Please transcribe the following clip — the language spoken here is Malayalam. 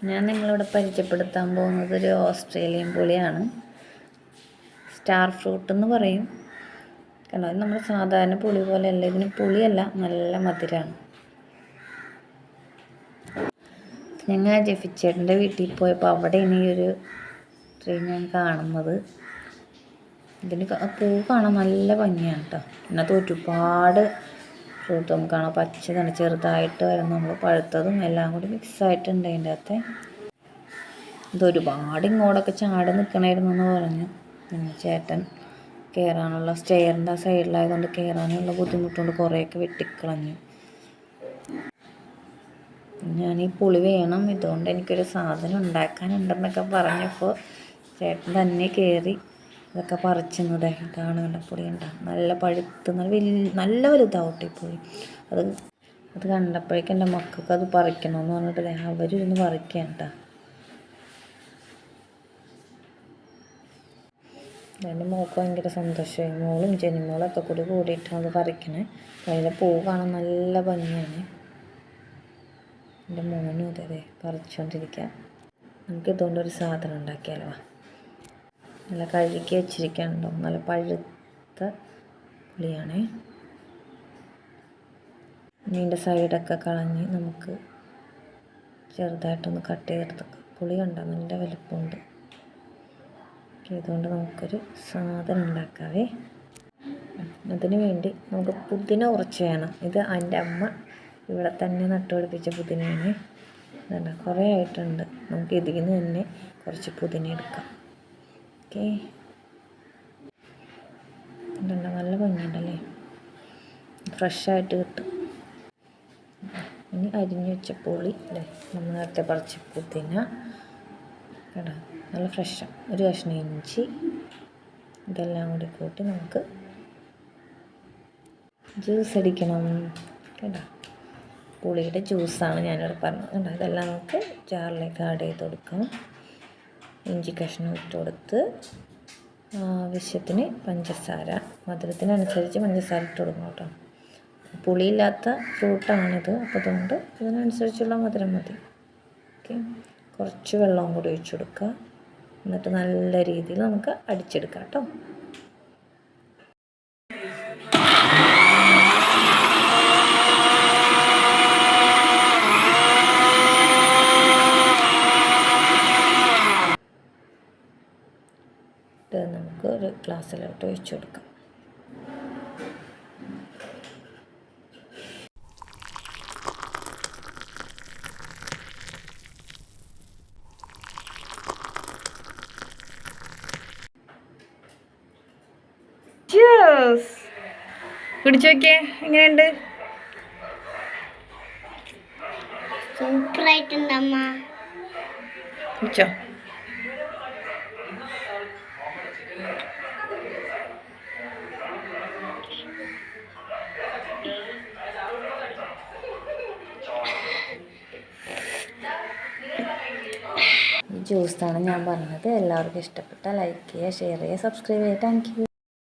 ഞാൻ നിങ്ങളിവിടെ പരിചയപ്പെടുത്താൻ പോകുന്നത് ഒരു ഓസ്ട്രേലിയൻ പുളിയാണ്. സ്റ്റാർ ഫ്രൂട്ട് എന്ന് പറയും. കാരണം അത് നമ്മൾ സാധാരണ പുളി പോലെയല്ല, ഇതിന് പുളിയല്ല, നല്ല മധുരമാണ്. ഞങ്ങൾ ജെഫിച്ചേട്ടൻ്റെ വീട്ടിൽ പോയപ്പോൾ അവിടെയാണ് ഈ ഒരു ട്രീ ഞാൻ കാണുന്നത്. ഇതിന് പൂ കാണാൻ നല്ല ഭംഗിയാണ് കേട്ടോ. ഇതിനകത്ത് ഒരുപാട് ഫ്രൂട്ട് നമുക്ക് കാണാം. പച്ചതാണ്, ചെറുതായിട്ട് വരുന്ന നമ്മൾ പഴുത്തതും എല്ലാം കൂടി മിക്സായിട്ടുണ്ട് അതിൻ്റെ അകത്തെ. ഇതൊരുപാട് ഇങ്ങോട്ടൊക്കെ ചാടി നിൽക്കണമായിരുന്നു എന്ന് പറഞ്ഞു. പിന്നെ ചേട്ടൻ കയറാനുള്ള സ്റ്റെയറിൻ്റെ ആ സൈഡിലായതുകൊണ്ട് കയറാനുള്ള ബുദ്ധിമുട്ടുകൊണ്ട് കുറേയൊക്കെ വെട്ടിക്കളഞ്ഞു. ഞാൻ ഈ പുളി വേണം, ഇതുകൊണ്ട് എനിക്കൊരു സാധനം ഉണ്ടാക്കാനുണ്ടെന്നൊക്കെ പറഞ്ഞപ്പോൾ ചേട്ടൻ തന്നെ കയറി ഇതൊക്കെ പറിച്ചെന്നത്. ഇതാണ് കണ്ട പുളി ഉണ്ടാകും, നല്ല പഴുത്ത് നല്ല വലുതാവട്ടെ ഈ പുളി. അത് കണ്ടപ്പോഴേക്കും എൻ്റെ മക്കൾക്ക് അത് പറിക്കണമെന്ന് പറഞ്ഞിട്ട് അവരിരുന്ന് പറിക്കാൻ കേട്ടോ. എൻ്റെ മോൾക്ക് ഭയങ്കര സന്തോഷമായി. മോളും ജനിമോളൊക്കെ കൂടിയിട്ടാണ് അത് പറിക്കണേ. അതിൻ്റെ പൂ കാണാൻ നല്ല ഭംഗിയാണ്. എൻ്റെ മോനും അതെ പറിച്ചുകൊണ്ടിരിക്കുക. നമുക്കിതുകൊണ്ടൊരു സാധനം ഉണ്ടാക്കിയാലോ. നല്ല കഴുകി വെച്ചിരിക്കാനുണ്ടോ, നല്ല പഴുത്ത പുളിയാണേ. ഇതിൻ്റെ സൈഡൊക്കെ കളഞ്ഞ് നമുക്ക് ചെറുതായിട്ടൊന്ന് കട്ട് ചെയ്തെടുക്കാം. പുളി കണ്ടോ, നല്ല വലുപ്പമുണ്ട്. ഇതുകൊണ്ട് നമുക്കൊരു സാധനം ഉണ്ടാക്കാവേ. അതിന് വേണ്ടി നമുക്ക് പുതിന കുറച്ച് വേണം. ഇത് എൻ്റെ അമ്മ ഇവിടെ തന്നെ നട്ടുപിടിപ്പിച്ച പുതിനയാണ്. ഇതുണ്ട്, കുറേ ആയിട്ടുണ്ട്. നമുക്ക് ഇതിൽ നിന്ന് തന്നെ കുറച്ച് പുതിന എടുക്കാം. ഓക്കെ, ഇതുണ്ട്, നല്ല ഭംഗിയുണ്ടല്ലേ, ഫ്രഷായിട്ട് കിട്ടും. ഇനി അരിഞ്ഞു വെച്ച പുളി അല്ലേ, നമ്മൾ നേരത്തെ പറിച്ച പുതിന കേട്ടോ, നല്ല ഫ്രഷാണ്. ഒരു കഷ്ണം ഇഞ്ചി, ഇതെല്ലാം കൂടി കൂട്ടി നമുക്ക് ജ്യൂസ് അടിക്കണം കേട്ടോ. പുളിയുടെ ജ്യൂസാണ് ഞാനിവിടെ പറഞ്ഞത് കേട്ടോ. ഇതെല്ലാം നമുക്ക് ജാറിലേക്ക് ആഡ് ചെയ്ത് കൊടുക്കാം. ഇഞ്ചി കഷ്ണം ഇട്ട് കൊടുത്ത് ആവശ്യത്തിന് പഞ്ചസാര, മധുരത്തിനനുസരിച്ച് പഞ്ചസാര ഇട്ട് കൊടുക്കണം കേട്ടോ. പുളിയില്ലാത്ത ഫ്രൂട്ടാണിത്, അപ്പോൾ അതുകൊണ്ട് ഇതിനനുസരിച്ചുള്ള മധുരം മതി. ഓക്കെ, കുറച്ച് വെള്ളവും കൂടി ഒഴിച്ചു കൊടുക്കുക. എന്നിട്ട് നല്ല രീതിയിൽ നമുക്ക് അടിച്ചെടുക്കാം കേട്ടോ. ഇത് നമുക്ക് ഒരു ഗ്ലാസ്സിലോട്ട് ഒഴിച്ചു കൊടുക്കാം. കുടിച്ചു നോക്കിയേ, എങ്ങനെയുണ്ട്? സൂപ്പറായിട്ടുണ്ടമ്മ. കുടിച്ചോ? ജ്യൂസാണ് ഞാൻ പറഞ്ഞത്. എല്ലാവർക്കും ഇഷ്ടപ്പെട്ടാൽ ലൈക്ക് ചെയ്യുക, ഷെയർ ചെയ്യുക, സബ്സ്ക്രൈബ് ചെയ്യുക. Thank you.